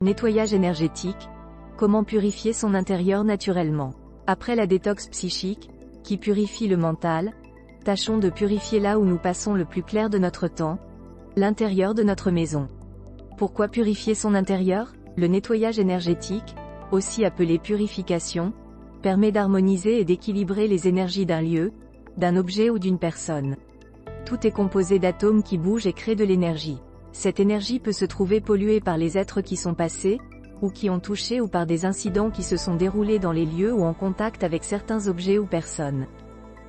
Nettoyage énergétique. Comment purifier son intérieur naturellement? Après la détox psychique, qui purifie le mental, tâchons de purifier là où nous passons le plus clair de notre temps, l'intérieur de notre maison. Pourquoi purifier son intérieur? Le nettoyage énergétique, aussi appelé purification, permet d'harmoniser et d'équilibrer les énergies d'un lieu, d'un objet ou d'une personne. Tout est composé d'atomes qui bougent et créent de l'énergie. Cette énergie peut se trouver polluée par les êtres qui sont passés, ou qui ont touché ou par des incidents qui se sont déroulés dans les lieux ou en contact avec certains objets ou personnes.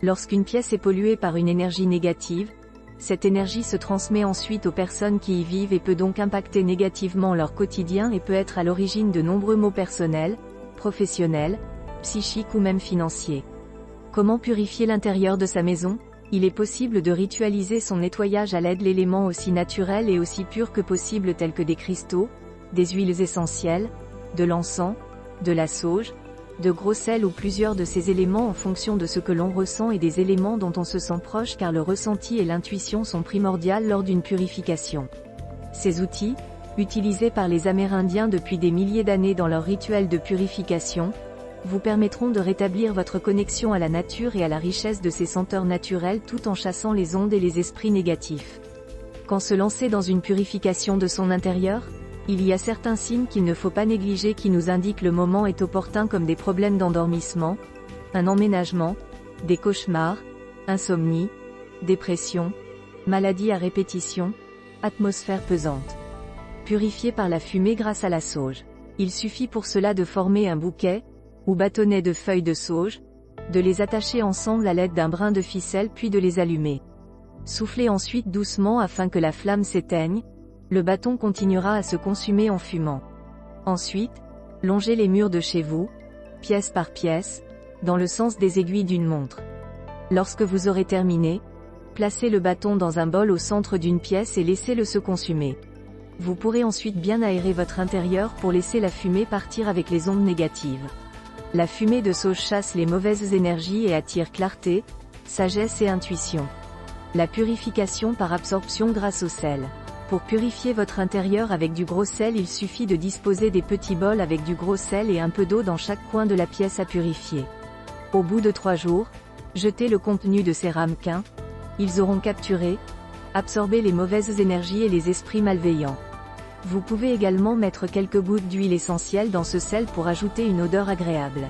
Lorsqu'une pièce est polluée par une énergie négative, cette énergie se transmet ensuite aux personnes qui y vivent et peut donc impacter négativement leur quotidien et peut être à l'origine de nombreux maux personnels, professionnels, psychiques ou même financiers. Comment purifier l'intérieur de sa maison? Il est possible de ritualiser son nettoyage à l'aide d'éléments aussi naturels et aussi purs que possible tels que des cristaux, des huiles essentielles, de l'encens, de la sauge, de gros sel ou plusieurs de ces éléments en fonction de ce que l'on ressent et des éléments dont on se sent proche car le ressenti et l'intuition sont primordiales lors d'une purification. Ces outils, utilisés par les Amérindiens depuis des milliers d'années dans leurs rituels de purification, vous permettront de rétablir votre connexion à la nature et à la richesse de ses senteurs naturelles tout en chassant les ondes et les esprits négatifs. Quand se lancer dans une purification de son intérieur? Il y a certains signes qu'il ne faut pas négliger qui nous indiquent le moment est opportun comme des problèmes d'endormissement, un emménagement, des cauchemars, insomnie, dépression, maladie à répétition, atmosphère pesante. Purifier par la fumée grâce à la sauge. Il suffit pour cela de former un bouquet, ou bâtonnet de feuilles de sauge, de les attacher ensemble à l'aide d'un brin de ficelle puis de les allumer. Soufflez ensuite doucement afin que la flamme s'éteigne, le bâton continuera à se consumer en fumant. Ensuite, longez les murs de chez vous, pièce par pièce, dans le sens des aiguilles d'une montre. Lorsque vous aurez terminé, placez le bâton dans un bol au centre d'une pièce et laissez-le se consumer. Vous pourrez ensuite bien aérer votre intérieur pour laisser la fumée partir avec les ondes négatives. La fumée de sauge chasse les mauvaises énergies et attire clarté, sagesse et intuition. La purification par absorption grâce au sel. Pour purifier votre intérieur avec du gros sel, il suffit de disposer des petits bols avec du gros sel et un peu d'eau dans chaque coin de la pièce à purifier. Au bout de 3 jours, jetez le contenu de ces ramequins. Ils auront capturé, absorbé les mauvaises énergies et les esprits malveillants. Vous pouvez également mettre quelques gouttes d'huile essentielle dans ce sel pour ajouter une odeur agréable.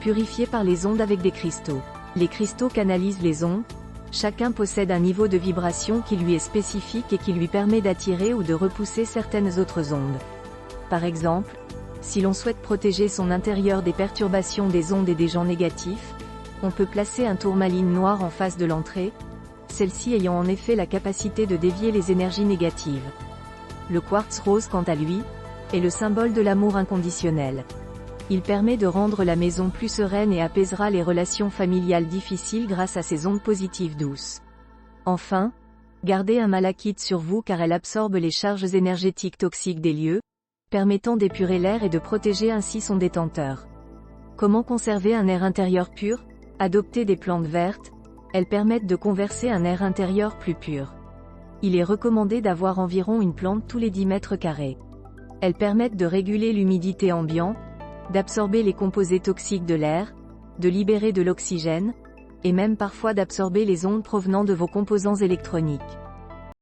Purifier par les ondes avec des cristaux. Les cristaux canalisent les ondes. Chacun possède un niveau de vibration qui lui est spécifique et qui lui permet d'attirer ou de repousser certaines autres ondes. Par exemple, si l'on souhaite protéger son intérieur des perturbations des ondes et des gens négatifs, on peut placer un tourmaline noir en face de l'entrée, celle-ci ayant en effet la capacité de dévier les énergies négatives. Le quartz rose quant à lui, est le symbole de l'amour inconditionnel. Il permet de rendre la maison plus sereine et apaisera les relations familiales difficiles grâce à ses ondes positives douces. Enfin, gardez un malachite sur vous car elle absorbe les charges énergétiques toxiques des lieux, permettant d'épurer l'air et de protéger ainsi son détenteur. Comment conserver un air intérieur pur? Adoptez des plantes vertes, elles permettent de converser un air intérieur plus pur. Il est recommandé d'avoir environ une plante tous les 10 mètres carrés. Elles permettent de réguler l'humidité ambiante, d'absorber les composés toxiques de l'air, de libérer de l'oxygène, et même parfois d'absorber les ondes provenant de vos composants électroniques.